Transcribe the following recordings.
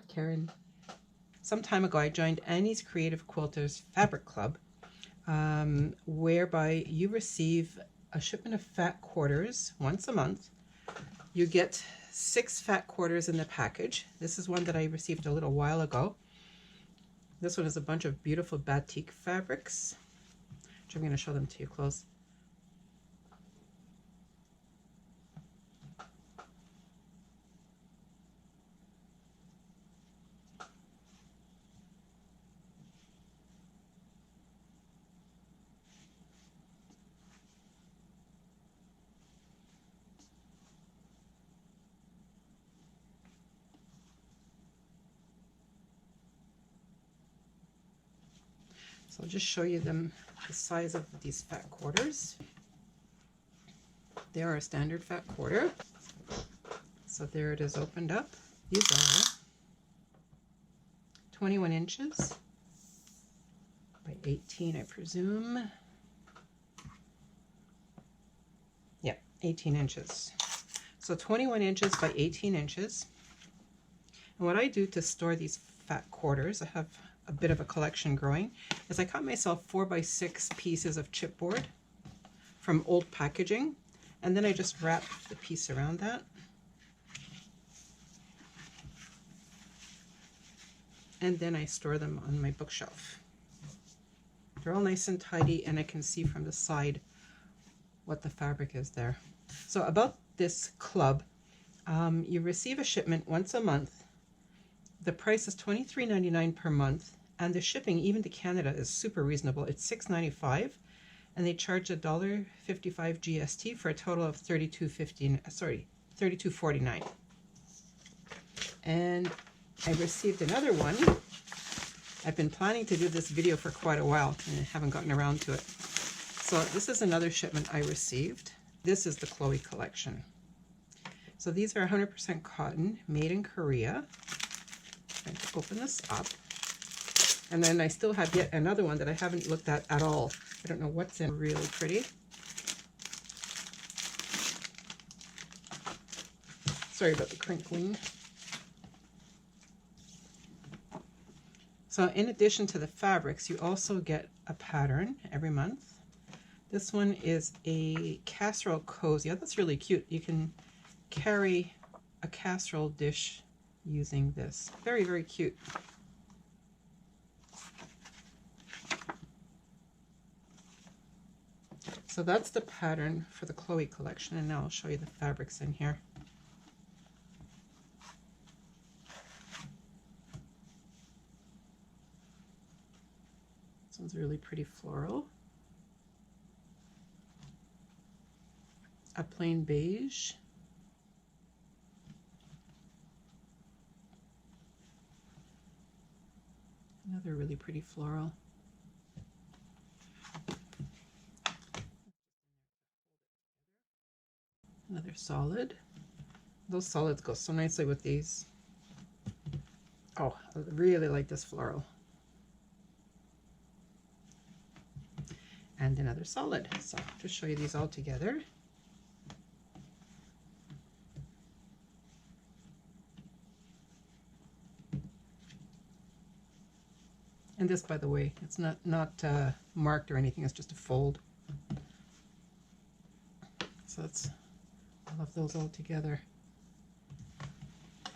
Karen. Some time ago I joined Annie's Creative Quilters Fabric Club, whereby you receive a shipment of fat quarters once a month. You get 6 fat quarters in the package. This is one that I received a little while ago. This one is a bunch of beautiful batik fabrics, which I'm going to show them to you close. So I'll just show you the size of these fat quarters. They are a standard fat quarter. So there it is opened up. These are 21 inches by 18, I presume. Yeah, 18 inches. So 21 inches by 18 inches. And what I do to store these fat quarters, I have a bit of a collection growing, is I cut myself 4x6 pieces of chipboard from old packaging, and then I just wrap the piece around that. And then I store them on my bookshelf. They're all nice and tidy, and I can see from the side what the fabric is there. So about this club, you receive a shipment once a month. The price is $23.99 per month, and the shipping, even to Canada, is super reasonable. It's $6.95, and they charge $1.55 GST for a total of $32.49. And I received another one. I've been planning to do this video for quite a while, and I haven't gotten around to it. So this is another shipment I received. This is the Chloe collection. So these are 100% cotton, made in Korea. I'm going to open this up. And then I still have yet another one that I haven't looked at all. I don't know what's in. Really pretty. Sorry about the crinkling. So in addition to the fabrics, you also get a pattern every month. This one is a casserole cozy. Oh, that's really cute. You can carry a casserole dish using this. Very, very cute. So that's the pattern for the Chloe collection, and now I'll show you the fabrics in here. This one's really pretty floral. A plain beige. Another really pretty floral. Another solid. Those solids go so nicely with these. Oh, I really like this floral. And another solid. So I'll just show you these all together. And this, by the way, it's not marked or anything, it's just a fold. So that's all of those all together.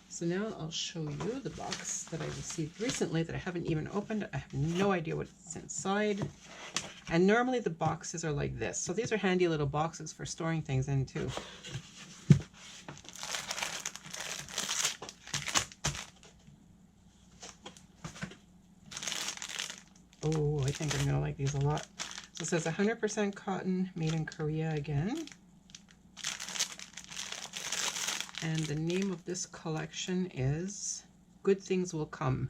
So now I'll show you the box that I received recently that I haven't even opened. I have no idea what's inside. And normally the boxes are like this. So these are handy little boxes for storing things in too. Oh, I think I'm going to like these a lot. So it says 100% cotton, made in Korea again. And the name of this collection is Good Things Will Come.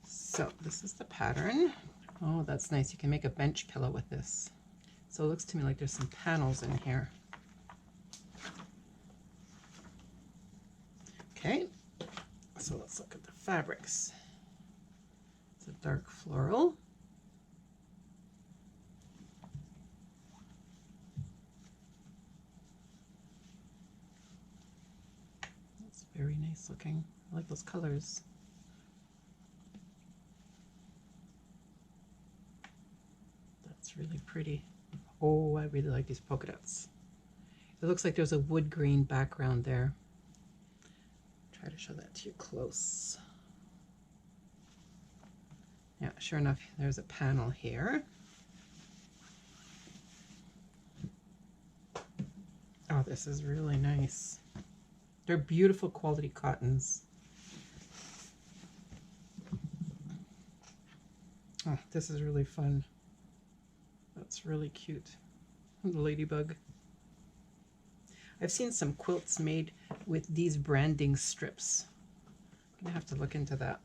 So this is the pattern. Oh, that's nice. You can make a bench pillow with this. So it looks to me like there's some panels in here. Okay, so let's look at the fabrics. It's a dark floral. nice looking. I like those colors. That's really pretty. Oh, I really like these polka dots. It looks like there's a wood grain background there. Try to show that to you close. Yeah, sure enough, there's a panel here. Oh, this is really nice. They're beautiful quality cottons. Oh, this is really fun. That's really cute. The ladybug. I've seen some quilts made with these branding strips. I'm gonna have to look into that.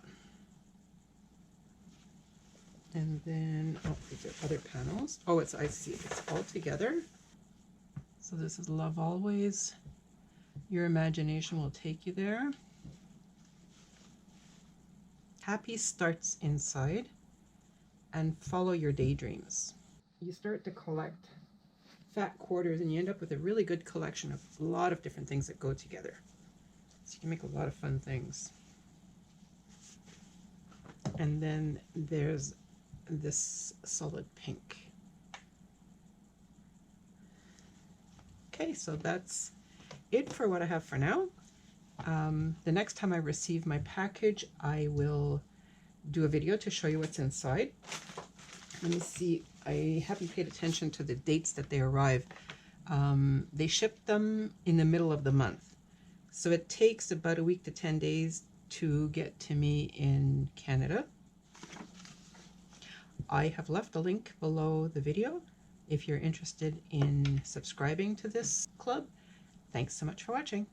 And then, oh, these are other panels. Oh, I see, it's all together. So this is Love Always. Your imagination will take you there. Happy starts inside, and follow your daydreams. You start to collect fat quarters and you end up with a really good collection of a lot of different things that go together. So you can make a lot of fun things. And then there's this solid pink. Okay, so that's it for what I have for now. The next time I receive my package, I will do a video to show you what's inside. Let me see, I haven't paid attention to the dates that they arrive. They ship them in the middle of the month. So it takes about a week to 10 days to get to me in Canada. I have left a link below the video if you're interested in subscribing to this club. Thanks so much for watching.